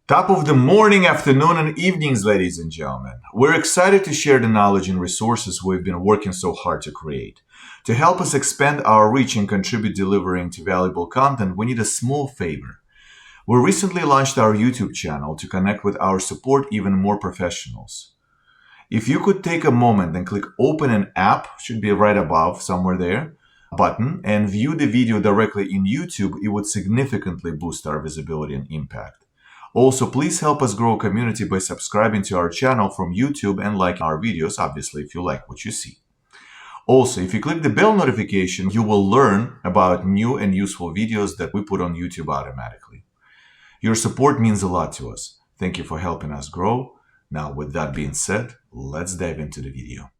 Top of the morning, afternoon, and evenings, ladies and gentlemen. We're excited to share the knowledge and resources we've been working so hard to create. To help us expand our reach and contribute delivering to valuable content, we need a small favor. We recently launched our YouTube channel to connect with our support even more professionals. If you could take a moment and click open an app, should be right above somewhere there, button, and view the video directly in YouTube, it would significantly boost our visibility and impact. Also, please help us grow a community by subscribing to our channel from YouTube and liking our videos, obviously, if you like what you see. Also, if you click the bell notification, you will learn about new and useful videos that we put on YouTube automatically. Your support means a lot to us. Thank you for helping us grow. Now, with that being said, let's dive into the video.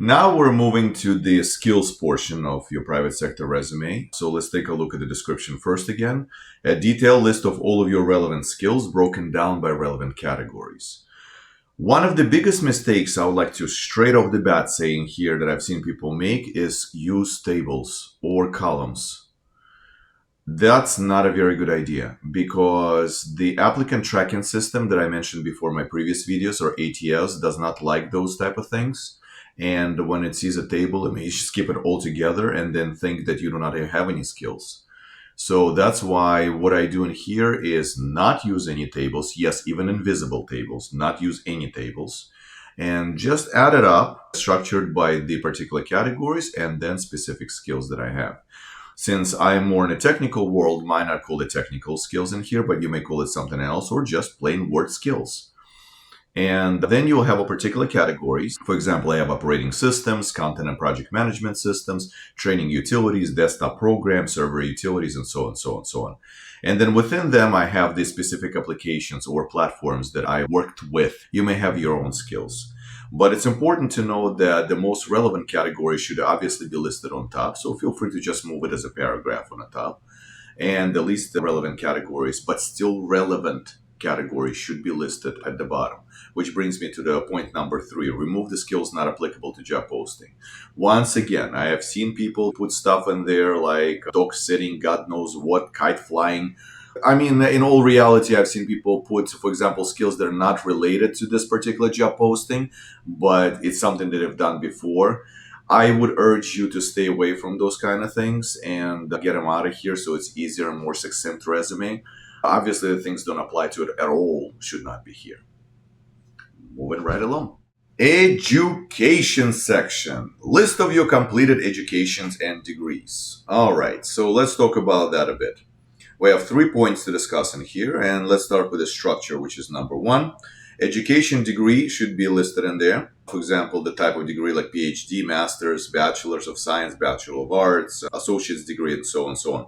Now we're moving to the skills portion of your private sector resume. So let's take a look at the description first again. A detailed list of all of your relevant skills broken down by relevant categories. One of the biggest mistakes I would like to straight off the bat saying here that I've seen people make is use tables or columns. That's not a very good idea because the applicant tracking system that I mentioned before in my previous videos, or ATS, does not like those type of things. And when it sees a table, it may skip it altogether and then think that you do not have any skills. So that's why what I do in here is not use any tables. Yes, even invisible tables, not use any tables. And just add it up, structured by the particular categories and then specific skills that I have. Since I am more in a technical world, might not call it technical skills in here, but you may call it something else or just plain word skills. And then you'll have a particular categories. For example, I have operating systems, content and project management systems, training utilities, desktop programs, server utilities, and so on, so on, so on. And then within them, I have the specific applications or platforms that I worked with. You may have your own skills. But it's important to know that the most relevant category should obviously be listed on top. So feel free to just move it as a paragraph on the top. And the least relevant categories, but still relevant categories should be listed at the bottom. Which brings me to the point number 3, remove the skills not applicable to job posting. Once again, I have seen people put stuff in there like dog sitting, God knows what, kite flying. I mean, in all reality, I've seen people put, for example, skills that are not related to this particular job posting, but it's something that they've done before. I would urge you to stay away from those kind of things and get them out of here so it's easier and more succinct resume. Obviously, the things don't apply to it at all, should not be here. Moving right along. Education section. List of your completed educations and degrees. All right, so let's talk about that a bit. We have 3 points to discuss in here, and let's start with the structure, which is number 1. Education degree should be listed in there. For example, the type of degree like PhD, Master's, Bachelor's of Science, Bachelor of Arts, Associate's degree, and so on and so on.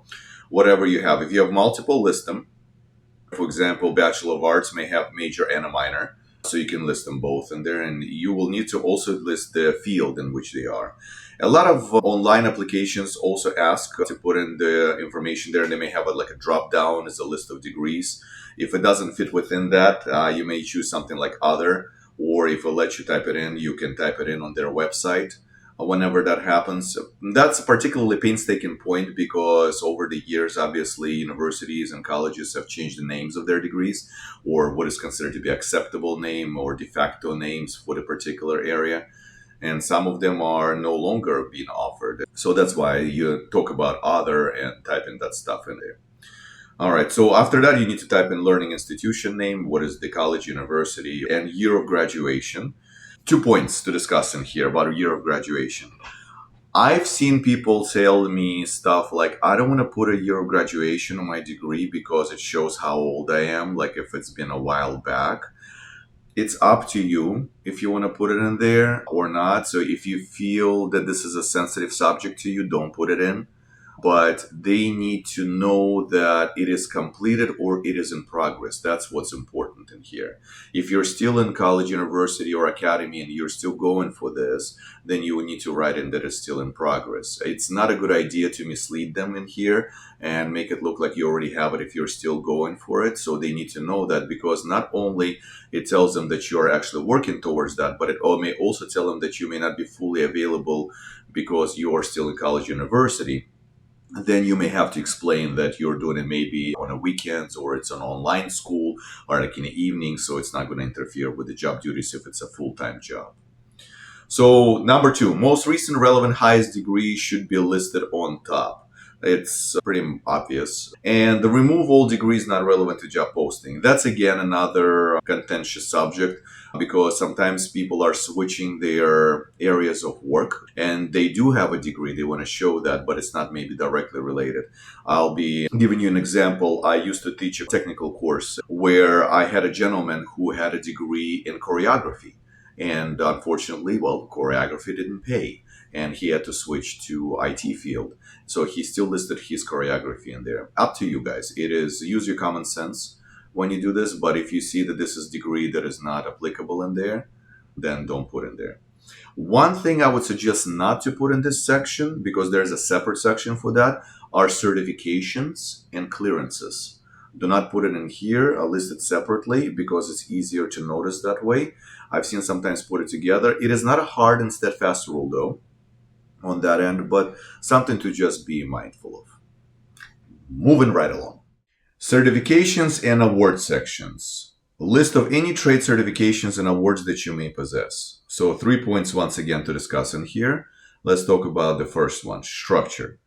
Whatever you have. If you have multiple, list them. For example, Bachelor of Arts may have major and a minor. So you can list them both in there, and you will need to also list the field in which they are. A lot of online applications also ask to put in the information there. They may have like a drop down as a list of degrees. If it doesn't fit within that, you may choose something like other, or if it'll let you type it in, you can type it in on their website. Whenever that happens, that's a particularly painstaking point because over the years, obviously, universities and colleges have changed the names of their degrees or what is considered to be acceptable name or de facto names for the particular area. And some of them are no longer being offered. So that's why you talk about other and type in that stuff in there. All right, so after that, you need to type in learning institution name, what is the college, university, and year of graduation. 2 points to discuss in here about a year of graduation. I've seen people tell me stuff like, I don't want to put a year of graduation on my degree because it shows how old I am, like if it's been a while back. It's up to you if you want to put it in there or not. So if you feel that this is a sensitive subject to you, don't put it in. But they need to know that it is completed or it is in progress. That's what's important in here. If you're still in college, university, or academy and you're still going for this, then you will need to write in that it's still in progress. It's not a good idea to mislead them in here and make it look like you already have it if you're still going for it. So they need to know that because not only it tells them that you are actually working towards that, but it may also tell them that you may not be fully available because you are still in college, university. then you may have to explain that you're doing it maybe on a weekends or it's an online school or like in the evening, so it's not going to interfere with the job duties if it's a full-time job. So number two, most recent relevant highest degree should be listed on top. It's pretty obvious. And the remove all degrees not relevant to job posting. That's again another contentious subject because sometimes people are switching their areas of work and they do have a degree. They want to show that, but it's not maybe directly related. I'll be giving you an example. I used to teach a technical course where I had a gentleman who had a degree in choreography. And unfortunately, well, choreography didn't pay, and he had to switch to IT field. So he still listed his choreography in there. Up to you guys. It is use your common sense when you do this. But if you see that this is degree that is not applicable in there, then don't put in there. One thing I would suggest not to put in this section, because there's a separate section for that, are certifications and clearances. Do not put it in here. I'll list it separately because it's easier to notice that way. I've seen sometimes put it together. It is not a hard and steadfast rule, though, on that end, but something to just be mindful of. Moving right along. Certifications and award sections. List of any trade certifications and awards that you may possess. So 3 points once again to discuss in here. Let's talk about the first one, structure.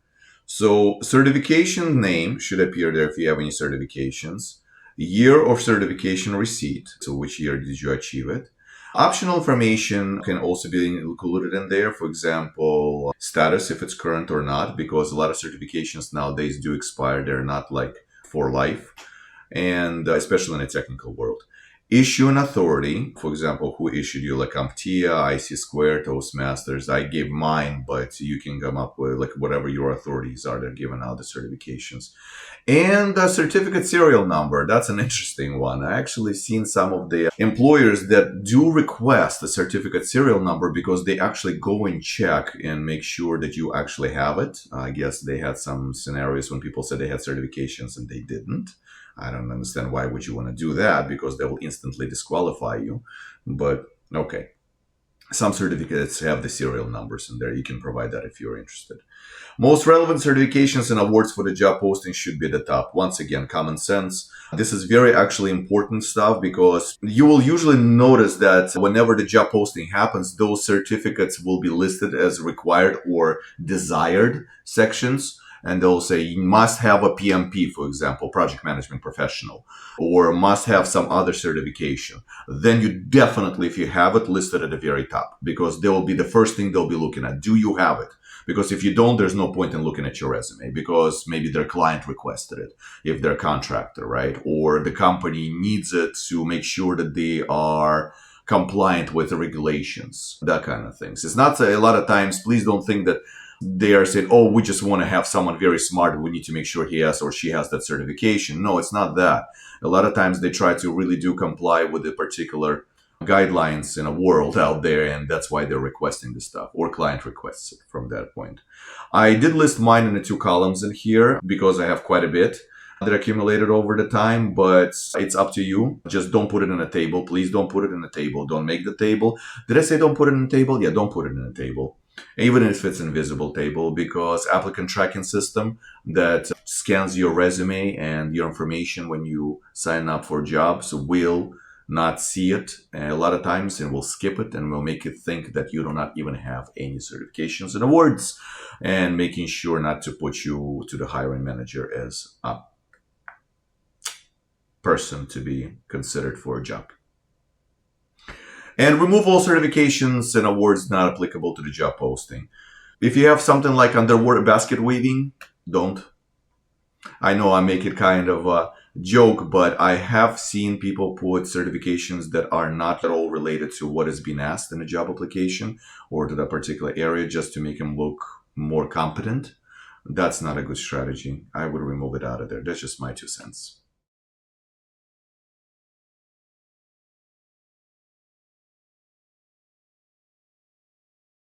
So certification name should appear there if you have any certifications. Year of certification receipt. So which year did you achieve it? Optional information can also be included in there. For example, status, if it's current or not, because a lot of certifications nowadays do expire. They're not like for life, and especially in the technical world. Issue and authority, for example, who issued you, like CompTIA, IC Square, Toastmasters. I gave mine, but you can come up with like whatever your authorities are. They're giving out the certifications. And the certificate serial number, that's an interesting one. I actually seen some of the employers that do request the certificate serial number because they actually go and check and make sure that you actually have it. I guess they had some scenarios when people said they had certifications and they didn't. I don't understand why would you want to do that, because they will instantly disqualify you. But okay. Some certificates have the serial numbers in there. You can provide that if you're interested. Most relevant certifications and awards for the job posting should be at the top. Once again, common sense. This is very actually important stuff because you will usually notice that whenever the job posting happens, those certificates will be listed as required or desired sections. And they'll say you must have a PMP, for example, project management professional, or must have some other certification. Then you definitely, if you have it, list it at the very top, because they will be the first thing they'll be looking at. Do you have it? Because if you don't, there's no point in looking at your resume, because maybe their client requested it, if they're a contractor, right? Or the company needs it to make sure that they are compliant with the regulations, that kind of things. It's not a lot of times, please don't think that they are saying, oh, we just want to have someone very smart. We need to make sure he has or she has that certification. No, it's not that. A lot of times they try to really do comply with the particular guidelines in a world out there, and that's why they're requesting this stuff, or client requests it from that point. I did list mine in the 2 columns in here because I have quite a bit that accumulated over the time, but it's up to you. Just don't put it in a table. Please don't put it in a table. Don't make the table. Did I say don't put it in a table? Yeah, don't put it in a table. Even if it's invisible table, because applicant tracking system that scans your resume and your information when you sign up for jobs will not see it a lot of times, and will skip it and will make it think that you do not even have any certifications and awards, and making sure not to put you to the hiring manager as a person to be considered for a job. And remove all certifications and awards not applicable to the job posting. If you have something like underwater basket weaving, don't. I know I make it kind of a joke, but I have seen people put certifications that are not at all related to what is being asked in a job application or to that particular area, just to make them look more competent. That's not a good strategy. I would remove it out of there. That's just my 2 cents.